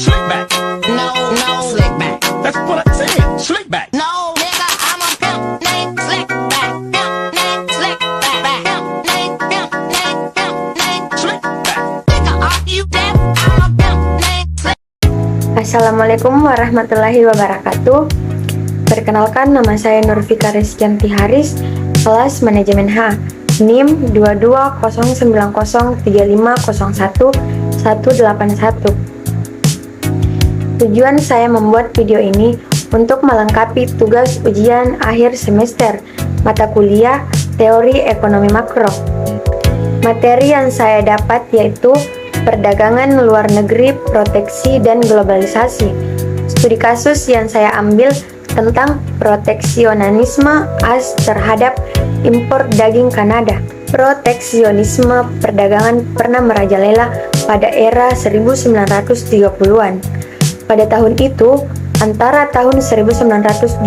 Slick back. No, slick back. That's what I said. Slick back. No, nigga, I'm a pimp named Slick Back. Pimp named Slick Back. Pimp named Slick back. Nigga, are you deaf? I'm a pimp named Slick. Assalamualaikum warahmatullahi wabarakatuh. Perkenalkan, nama saya Nurfika Rizkyanti Haris, kelas Manajemen H, NIM 220903501181. Tujuan saya membuat video ini untuk melengkapi tugas ujian akhir semester mata kuliah Teori Ekonomi Makro. Materi yang saya dapat yaitu perdagangan luar negeri, proteksi, dan globalisasi. Studi kasus yang saya ambil tentang proteksionisme AS terhadap impor daging Kanada. Proteksionisme perdagangan pernah merajalela pada era 1930-an. Pada tahun itu, antara tahun 1929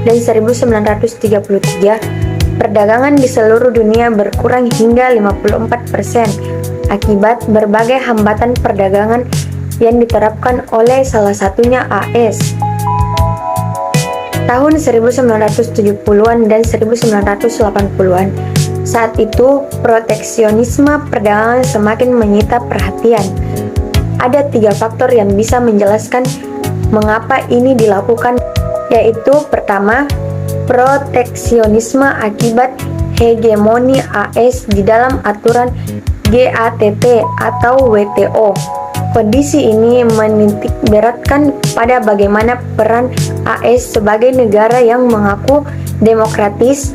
dan 1933, perdagangan di seluruh dunia berkurang hingga 54% akibat berbagai hambatan perdagangan yang diterapkan oleh salah satunya AS. Tahun 1970-an dan 1980-an, saat itu proteksionisme perdagangan semakin menyita perhatian. Ada 3 faktor yang bisa menjelaskan mengapa ini dilakukan, yaitu pertama, proteksionisme akibat hegemoni AS di dalam aturan GATT atau WTO. Kondisi ini menitik beratkan pada bagaimana peran AS sebagai negara yang mengaku demokratis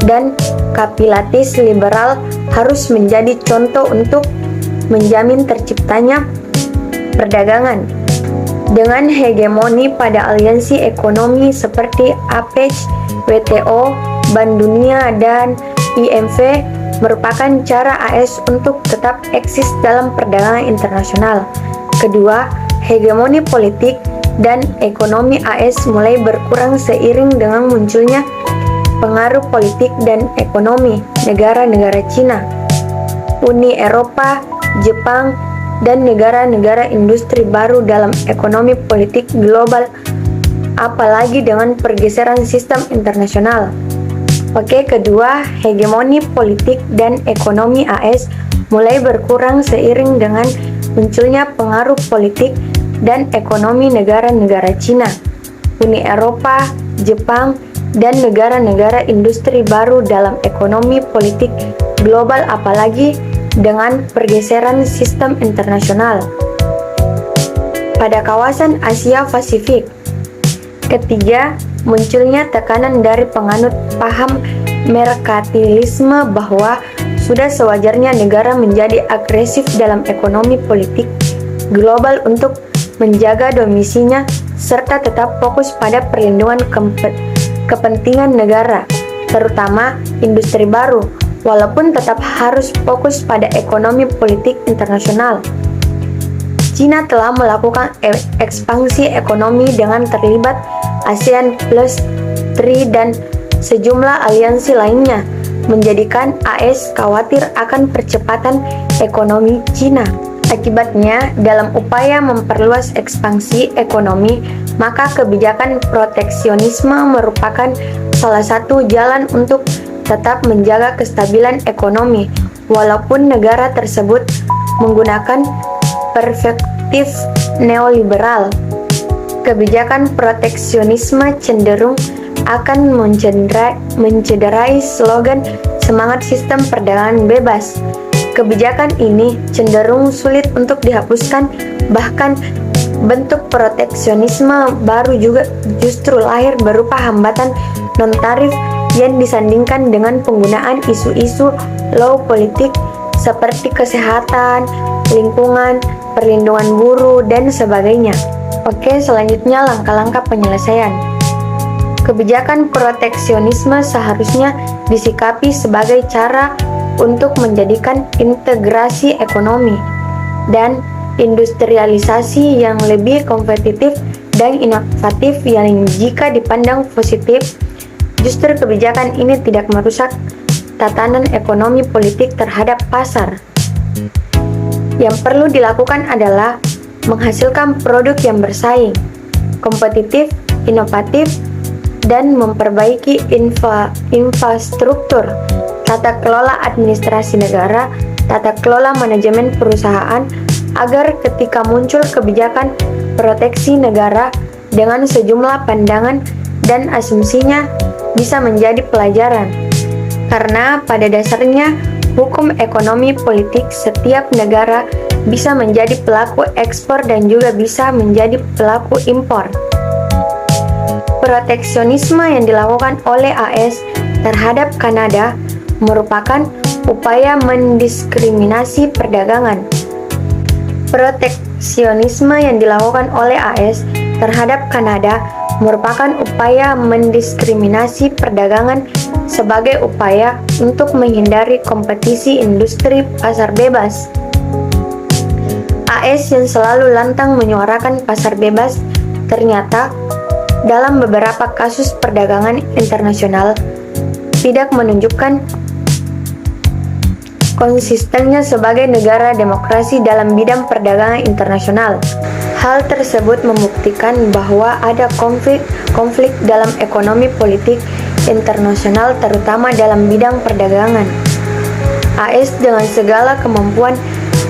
dan kapitalistis liberal harus menjadi contoh untuk menjamin terciptanya perdagangan. Dengan hegemoni pada aliansi ekonomi seperti APEC, WTO, Bank Dunia, dan IMF merupakan cara AS untuk tetap eksis dalam perdagangan internasional. Kedua, hegemoni politik dan ekonomi AS mulai berkurang seiring dengan munculnya pengaruh politik dan ekonomi negara-negara Cina, Uni Eropa, Jepang, dan negara-negara industri baru dalam ekonomi politik global, apalagi dengan pergeseran sistem internasional. Oke, kedua, hegemoni politik dan ekonomi AS mulai berkurang seiring dengan munculnya pengaruh politik dan ekonomi negara-negara Cina, Uni Eropa, Jepang, dan negara-negara industri baru dalam ekonomi politik global, apalagi dengan pergeseran sistem internasional. Pada kawasan Asia Pasifik. Ketiga, munculnya tekanan dari penganut paham merkantilisme bahwa sudah sewajarnya negara menjadi agresif dalam ekonomi politik global untuk menjaga dominasinya serta tetap fokus pada perlindungan kepentingan negara, terutama industri baru, walaupun tetap harus fokus pada ekonomi politik internasional. Cina telah melakukan ekspansi ekonomi dengan terlibat ASEAN Plus 3 dan sejumlah aliansi lainnya, menjadikan AS khawatir akan percepatan ekonomi Cina. Akibatnya, dalam upaya memperluas ekspansi ekonomi, maka kebijakan proteksionisme merupakan salah satu jalan untuk tetap menjaga kestabilan ekonomi, walaupun negara tersebut menggunakan perspektif neoliberal. Kebijakan proteksionisme cenderung akan mencederai slogan semangat sistem perdagangan bebas. Kebijakan ini cenderung sulit untuk dihapuskan, bahkan bentuk proteksionisme baru juga justru lahir berupa hambatan non-tarif yang disandingkan dengan penggunaan isu-isu low politik seperti kesehatan, lingkungan, perlindungan buruh, dan sebagainya. Oke, selanjutnya langkah-langkah penyelesaian. Kebijakan proteksionisme seharusnya disikapi sebagai cara untuk menjadikan integrasi ekonomi dan industrialisasi yang lebih kompetitif dan inovatif, yang jika dipandang positif, justru kebijakan ini tidak merusak tatanan ekonomi politik terhadap pasar. Yang perlu dilakukan adalah menghasilkan produk yang bersaing, kompetitif, inovatif, dan memperbaiki infrastruktur, tata kelola administrasi negara, tata kelola manajemen perusahaan, agar ketika muncul kebijakan proteksi negara dengan sejumlah pandangan dan asumsinya bisa menjadi pelajaran. Karena pada dasarnya hukum ekonomi politik setiap negara bisa menjadi pelaku ekspor dan juga bisa menjadi pelaku impor. Proteksionisme yang dilakukan oleh AS terhadap Kanada merupakan upaya mendiskriminasi perdagangan. Proteksionisme yang dilakukan oleh AS terhadap Kanada merupakan upaya mendiskriminasi perdagangan sebagai upaya untuk menghindari kompetisi industri pasar bebas. AS yang selalu lantang menyuarakan pasar bebas ternyata dalam beberapa kasus perdagangan internasional tidak menunjukkan konsistennya sebagai negara demokrasi dalam bidang perdagangan internasional. Hal tersebut membuktikan bahwa ada konflik dalam ekonomi politik internasional terutama dalam bidang perdagangan. AS dengan segala kemampuan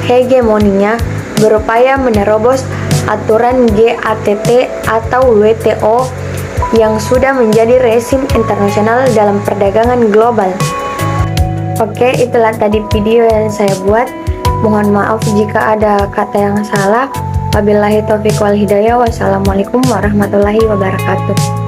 hegemoninya berupaya menerobos aturan GATT atau WTO yang sudah menjadi rezim internasional dalam perdagangan global. Oke, itulah tadi video yang saya buat. Mohon maaf jika ada kata yang salah. Wabillahi taufiq wal hidayah. Wassalamualaikum warahmatullahi wabarakatuh.